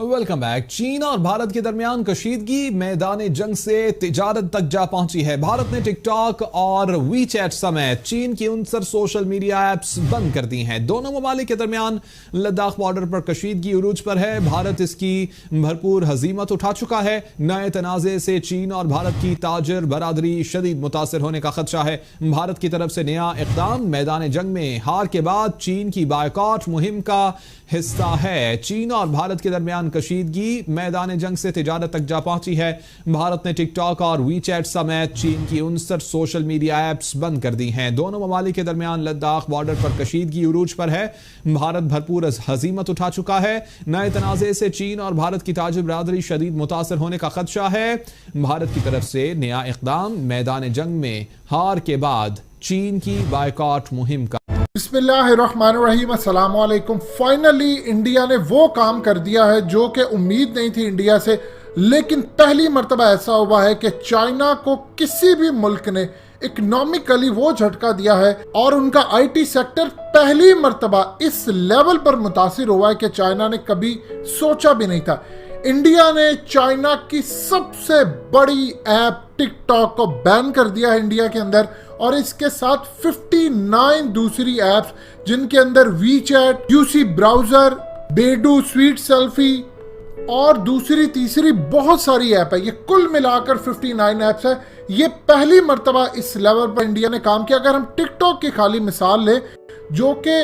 Welcome back. चीन और भारत के दरमियान कशीदगी मैदान जंग से तिजारत तक जा पहुंची है। भारत ने टिकटॉक और वीचैट समेत चीन की 69 सोशल मीडिया एप्स बंद कर दी हैं। दोनों ममालिक के दरमियान लद्दाख बॉर्डर पर कशीदगी उरूज पर है। भारत इसकी भरपूर हजीमत उठा चुका है। नए तनाजे से चीन और भारत की ताजर बरादरी शदीद मुतासर होने का खदशा है। भारत की तरफ से नया इकदाम मैदान जंग में हार के बाद चीन की बायकॉट मुहिम का हिस्सा है। चीन और भारत के दरमियान कशीदगी मैदान जंग से तिजारत तक जा पहुंची है। भारत ने टिकटॉक और वीचैट समेत चीन की 69 सोशल मीडिया एप्स बंद कर दी हैं। दोनों ममालिक के दरमियान लद्दाख बॉर्डर पर कशीदगी उरूज पर है। भारत भरपूर हजीमत उठा चुका है। नए तनाजे से चीन और भारत की ताजिर बरादरी शदीद मुतासर होने का खदशा है। भारत की तरफ से नया इकदाम मैदान जंग में हार के बाद चीन की बायकॉट मुहिम का। बिस्मिल्लाहिर्रहमानिर्रहीम, अस्सलाम वालेकुम। फाइनली इंडिया ने वो काम कर दिया है जो कि उम्मीद नहीं थी इंडिया से, लेकिन पहली मर्तबा ऐसा हुआ है कि चाइना को किसी भी मुल्क ने इकोनॉमिकली वो झटका दिया है और उनका आईटी सेक्टर पहली मर्तबा इस लेवल पर मुतासिर हुआ है कि चाइना ने कभी सोचा भी नहीं था। इंडिया ने चाइना की सबसे बड़ी ऐप टिकटॉक को बैन कर दिया है इंडिया के अंदर, और इसके साथ 59 दूसरी ऐप्स जिनके अंदर WeChat, UC Browser, Baidu, Sweet Selfie और दूसरी तीसरी बहुत सारी ऐप है। ये कुल मिलाकर 59 ऐप्स है। ये पहली मर्तबा इस लेवल पर इंडिया ने काम किया। अगर हम टिकटॉक की खाली मिसाल लें, जो कि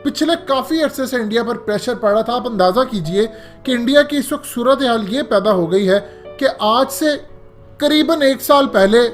पिछले काफी अरसे से इंडिया पर प्रेशर पड़ रहा था, आप अंदाजा कीजिए कि इंडिया की इस वक्त सूरत हाल ये पैदा हो गई है कि आज से करीबन 1 साल पहले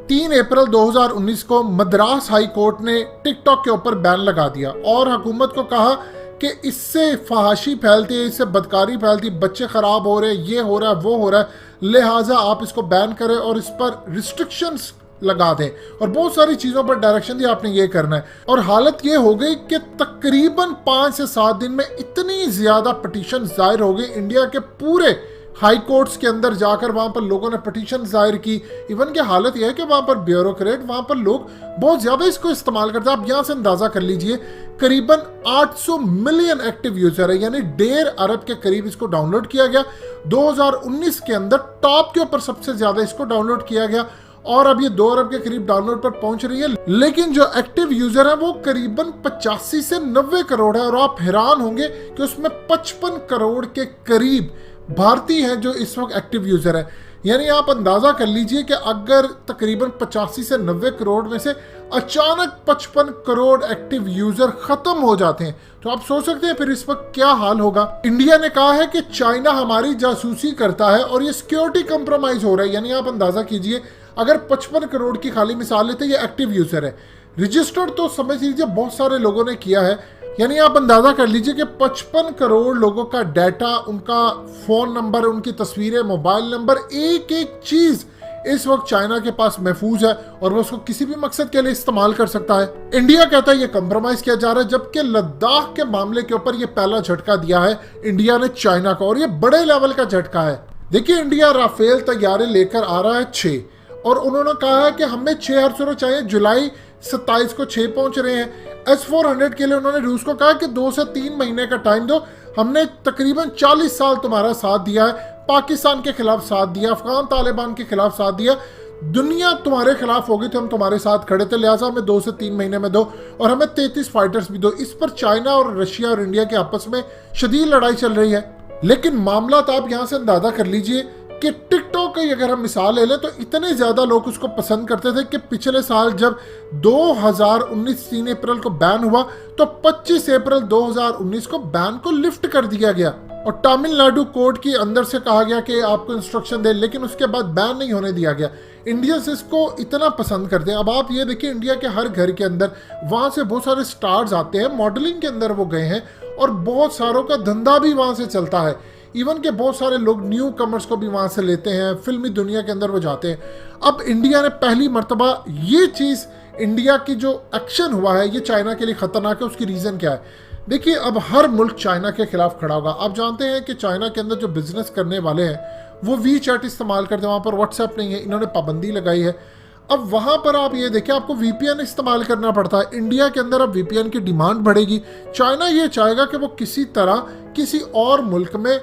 3 अप्रैल 2019 को मद्रास हाई कोर्ट ने टिकटॉक के ऊपर बैन लगा दिया और हुकूमत को कहा कि इससे फहाशी फैलती है, इससे बदकारी फैलती है, बच्चे खराब हो रहे हैं, ये हो रहा है, वो हो रहा है, लिहाजा आप इसको बैन करें और इस पर रिस्ट्रिक्शंस लगा दें और बहुत सारी चीज़ों पर डायरेक्शन दी, आपने ये करना है। और हालत ये हो गई कि तकरीबन 5 से 7 दिन में इतनी ज़्यादा पटिशन जाहिर हो गई इंडिया के पूरे हाई कोर्ट्स के अंदर जाकर, वहां पर लोगों ने पटिशन जाहिर की। इवन की हालत यह है कि वहां पर ब्यूरोक्रेट, वहां पर लोग बहुत ज्यादा इसको इस्तेमाल करते हैं। आप यहां से अंदाजा कर लीजिए, करीबन 800 मिलियन एक्टिव यूजर है, यानी 1.5 अरब के करीब इसको डाउनलोड किया गया। 2019 के अंदर टॉप के ऊपर सबसे ज्यादा इसको डाउनलोड किया गया और अब ये 2 अरब के करीब डाउनलोड पर पहुंच रही है। लेकिन जो एक्टिव यूजर है वो करीबन 85 से 90 करोड़ है और आप हैरान होंगे कि उसमें 55 करोड़ के करीब भारतीय हैं जो इस वक्त एक्टिव यूजर है। यानी आप अंदाजा कर लीजिए कि अगर तकरीबन 85 से 90 करोड़ में से अचानक 55 करोड़ एक्टिव यूजर खत्म हो जाते हैं तो आप सोच सकते हैं फिर इस वक्त क्या हाल होगा। इंडिया ने कहा है कि चाइना हमारी जासूसी करता है और ये सिक्योरिटी कंप्रोमाइज हो रहा है। यानी आप अंदाजा कीजिए, अगर 55 करोड़ की खाली मिसाल लेते, ये एक्टिव यूजर है, रजिस्टर्ड तो समझ लीजिए बहुत सारे लोगों ने किया है। यानी आप अंदाजा कर लीजिए कि 55 करोड़ लोगों का डाटा, उनका फोन नंबर, उनकी तस्वीरें, मोबाइल नंबर, एक एक चीज इस वक्त चाइना के पास महफूज है और वो उसको किसी भी मकसद के लिए इस्तेमाल कर सकता है। इंडिया कहता है ये कंप्रोमाइज किया जा रहा है, जबकि लद्दाख के मामले के ऊपर ये पहला झटका दिया है इंडिया ने चाइना को और ये बड़े लेवल का झटका है। देखिए, इंडिया राफेल तैयारे लेकर आ रहा है 6 और उन्होंने कहा है कि हमें 6 हर सूरत चाहिए। जुलाई 27 को 6 पहुंच रहे हैं। S-400 के लिए उन्होंने रूस को कहा कि 2 से 3 महीने का टाइम दो, हमने तकरीबन 40 साल तुम्हारा साथ दिया है, पाकिस्तान के खिलाफ साथ दिया, अफगान तालिबान के खिलाफ साथ दिया, दुनिया तुम्हारे खिलाफ होगी तो हम तुम्हारे साथ खड़े थे, लिहाजा हमें 2 से 3 महीने में दो और हमें 33 फाइटर्स भी दो। इस पर चाइना और रशिया और इंडिया के आपस में शदीद लड़ाई चल रही है। लेकिन मामला तो आप यहाँ से अंदाजा कर लीजिए कि टिकटॉक की अगर हम मिसाल ले लें तो इतने ज्यादा लोग उसको पसंद करते थे कि पिछले साल जब 2019 3 अप्रैल को बैन हुआ तो 25 अप्रैल 2019 को बैन को लिफ्ट कर दिया गया और तमिलनाडु कोर्ट के अंदर से कहा गया कि आपको इंस्ट्रक्शन दे, लेकिन उसके बाद बैन नहीं होने दिया गया। इंडियंस इसको इतना पसंद करते हैं। अब आप ये देखिए, इंडिया के हर घर के अंदर वहां से बहुत सारे स्टार्स आते हैं, मॉडलिंग के अंदर वो गए हैं और बहुत सारों का धंधा भी वहां से चलता है। इवन के बहुत सारे लोग न्यू कमर्स को भी वहां से लेते हैं, फिल्मी दुनिया के अंदर वो जाते हैं। अब इंडिया ने पहली मर्तबा ये चीज, इंडिया की जो एक्शन हुआ है ये चाइना के लिए खतरनाक है। उसकी रीजन क्या है? देखिए, अब हर मुल्क चाइना के खिलाफ खड़ा होगा। आप जानते हैं कि चाइना के अंदर जो बिजनेस करने वाले हैं वो वी चैट इस्तेमाल करते हैं, वहां पर व्हाट्सएप नहीं है, इन्होंने पाबंदी लगाई है। अब वहां पर आप ये देखिए, आपको वीपीएन इस्तेमाल करना पड़ता है। इंडिया के अंदर अब वीपीएन की डिमांड बढ़ेगी। चाइना ये चाहेगा कि वो किसी तरह किसी और मुल्क में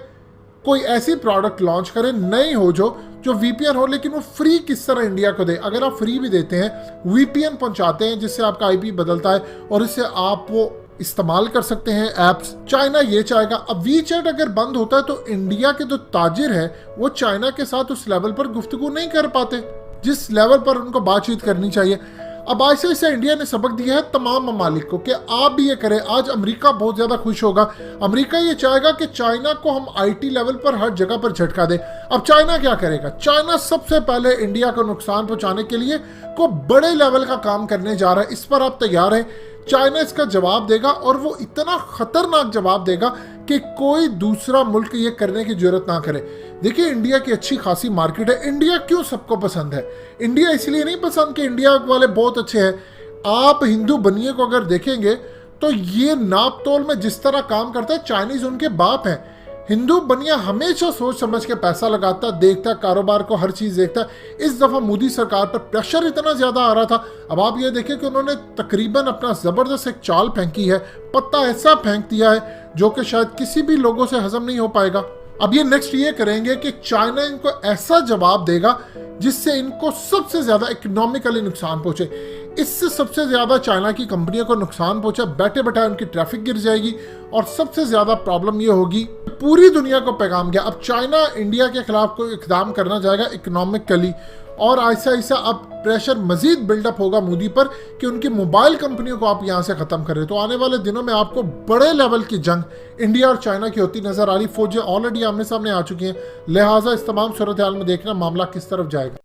कोई ऐसी प्रोडक्ट लॉन्च करें नई हो जो वीपीएन हो, लेकिन वो फ्री किस तरह इंडिया को दे। अगर आप फ्री भी देते हैं, वीपीएन पहुंचाते हैं जिससे आपका आईपी बदलता है और इससे आप वो इस्तेमाल कर सकते हैं एप्स, चाइना ये चाहेगा। अब वीचैट अगर बंद होता है तो इंडिया के जो ताजिर है वो चाइना के साथ उस लेवल पर गुफ्तगू नहीं कर पाते जिस लेवल पर उनको बातचीत करनी चाहिए। अब ऐसे ऐसे इंडिया ने सबक दिया है तमाम ममालिक को कि आप भी ये करें। आज अमेरिका बहुत ज्यादा खुश होगा। अमेरिका ये चाहेगा कि चाइना को हम आईटी लेवल पर हर जगह पर झटका दें। अब चाइना क्या करेगा? चाइना सबसे पहले इंडिया को नुकसान पहुंचाने के लिए को बड़े लेवल का काम करने जा रहा है। इस पर आप तैयार हैं? चाइना इसका जवाब देगा और वो इतना खतरनाक जवाब देगा कि कोई दूसरा मुल्क ये करने की जरूरत ना करे। देखिए, इंडिया की अच्छी खासी मार्केट है। इंडिया क्यों सबको पसंद है? इंडिया इसलिए नहीं पसंद कि इंडिया वाले बहुत अच्छे हैं। आप हिंदू बनिए को अगर देखेंगे तो ये नाप तोल में जिस तरह काम करता है, चाइनीज उनके बाप हैं। हिंदू बनिया हमेशा सोच समझ के पैसा लगाता, देखता, कारोबार को हर चीज देखता। इस दफा मोदी सरकार पर प्रेशर इतना ज्यादा आ रहा था। अब आप ये देखें कि उन्होंने तकरीबन अपना जबरदस्त एक चाल फेंकी है, पत्ता ऐसा फेंक दिया है जो कि शायद किसी भी लोगों से हजम नहीं हो पाएगा। अब ये नेक्स्ट ये करेंगे कि चाइना इनको ऐसा जवाब देगा जिससे इनको सबसे ज्यादा इकोनॉमिकली नुकसान पहुंचे। इससे सबसे ज्यादा चाइना की कंपनियों को नुकसान पहुंचा, बैठे बैठे उनकी ट्रैफिक गिर जाएगी और सबसे ज्यादा प्रॉब्लम ये होगी, पूरी दुनिया को पैगाम गया। अब चाइना इंडिया के खिलाफ कोई इकदाम करना चाहेगा इकोनॉमिकली, और ऐसा ऐसा अब प्रेशर मजीद बिल्डअप होगा मोदी पर कि उनकी मोबाइल कंपनियों को आप यहाँ से खत्म करें। तो आने वाले दिनों में आपको बड़े लेवल की जंग इंडिया और चाइना की होती नजर आ रही। फौजें ऑलरेडी आमने सामने आ चुकी हैं, लिहाजा इस तमाम सूरत हाल में देखना मामला किस तरफ जाएगा।